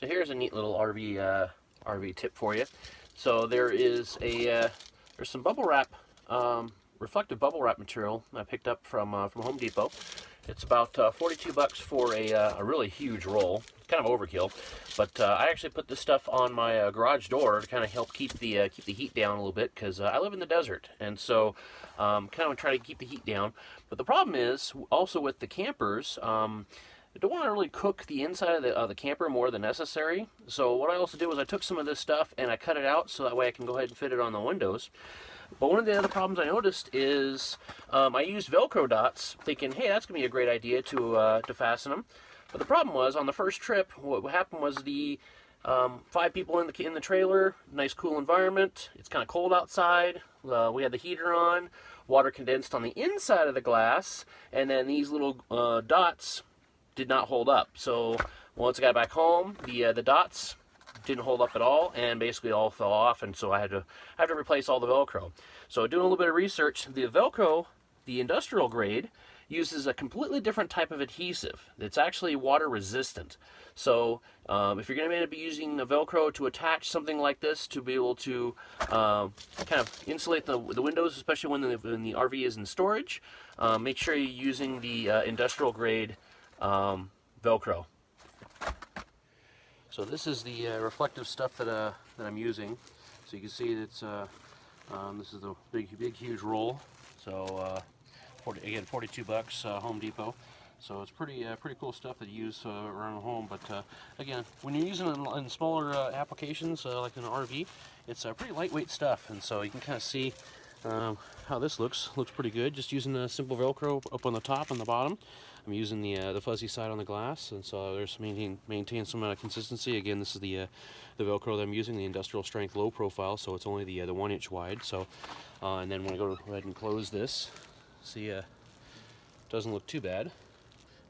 So here's a neat little RV tip for you. So there's some bubble wrap, reflective bubble wrap material I picked up from Home Depot. It's about 42 bucks for a really huge roll. Kind of overkill, but I actually put this stuff on my garage door to kind of help keep the heat down a little bit, because I live in the desert, and so kind of try to keep the heat down. But the problem is also with the campers. I don't want to really cook the inside of the camper more than necessary. So what I also did was I took some of this stuff and I cut it out so that way I can go ahead and fit it on the windows. But one of the other problems I noticed is I used Velcro dots, thinking, hey, that's going to be a great idea to fasten them. But the problem was, on the first trip, what happened was the 5 people in the trailer, nice cool environment. It's kind of cold outside. We had the heater on, water condensed on the inside of the glass, and then these little dots did not hold up. So once I got back home, the dots didn't hold up at all, and basically all fell off, and so I had to replace all the Velcro. So doing a little bit of research, the Velcro, the industrial grade, uses a completely different type of adhesive. It's actually water resistant. So if you're going to be using the Velcro to attach something like this to be able to kind of insulate the windows, especially when the RV is in storage, make sure you're using the industrial grade Velcro. So this is the reflective stuff that I'm using. So you can see it's this is the big huge roll. So again, 42 bucks, Home Depot. So it's pretty cool stuff that you use around home. But again, when you're using it in smaller applications like an RV, it's pretty lightweight stuff, and so you can kind of see how this looks pretty good. Just using a simple Velcro up on the top and the bottom. I'm using the fuzzy side on the glass, and so there's maintain some consistency. Again, this is the Velcro that I'm using, the industrial strength low profile, so it's only the 1 inch wide. So and then when I go ahead and close this, see, it doesn't look too bad,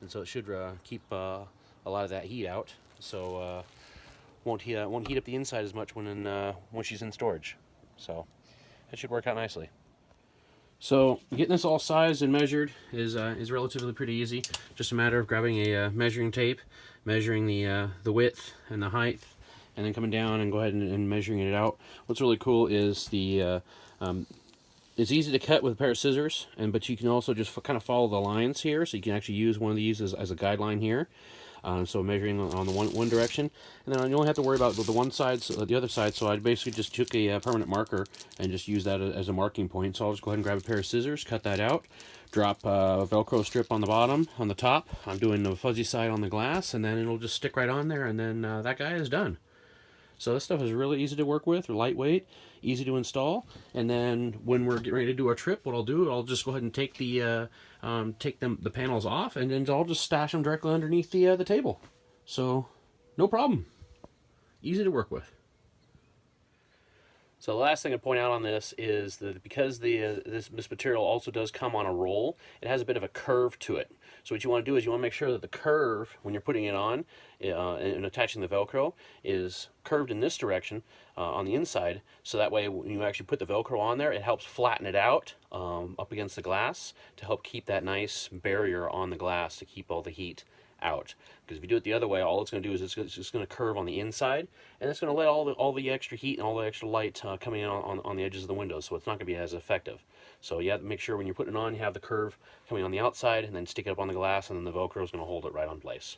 and so it should keep a lot of that heat out. So won't heat up the inside as much when she's in storage. So it should work out nicely. So getting this all sized and measured is relatively pretty easy. Just a matter of grabbing a measuring tape, measuring the width and the height, and then coming down and go ahead and measuring it out. What's really cool is it's easy to cut with a pair of scissors, but you can also just kind of follow the lines here. So you can actually use one of these as a guideline here. So measuring on the one direction, and then you only have to worry about the one side, the other side. So I basically just took a permanent marker and just used that as a marking point. So I'll just go ahead and grab a pair of scissors, cut that out, drop a Velcro strip on the bottom, on the top. I'm doing the fuzzy side on the glass, and then it'll just stick right on there, and then that guy is done. So this stuff is really easy to work with, lightweight, easy to install. And then when we're getting ready to do our trip, what I'll just go ahead and take the panels off, and then I'll just stash them directly underneath the table. So no problem, easy to work with. So the last thing to point out on this is that because this material also does come on a roll, it has a bit of a curve to it. So what you want to do is you want to make sure that the curve, when you're putting it on and attaching the Velcro, is curved in this direction on the inside, so that way when you actually put the Velcro on there, it helps flatten it out up against the glass to help keep that nice barrier on the glass to keep all the heat out. Because if you do it the other way, all it's going to do is it's just going to curve on the inside, and it's going to let all the extra heat and all the extra light coming in on the edges of the windows, so it's not going to be as effective. So you have to make sure when you're putting it on, you have the curve coming on the outside, and then stick it up on the glass, and then the Velcro is going to hold it right on place.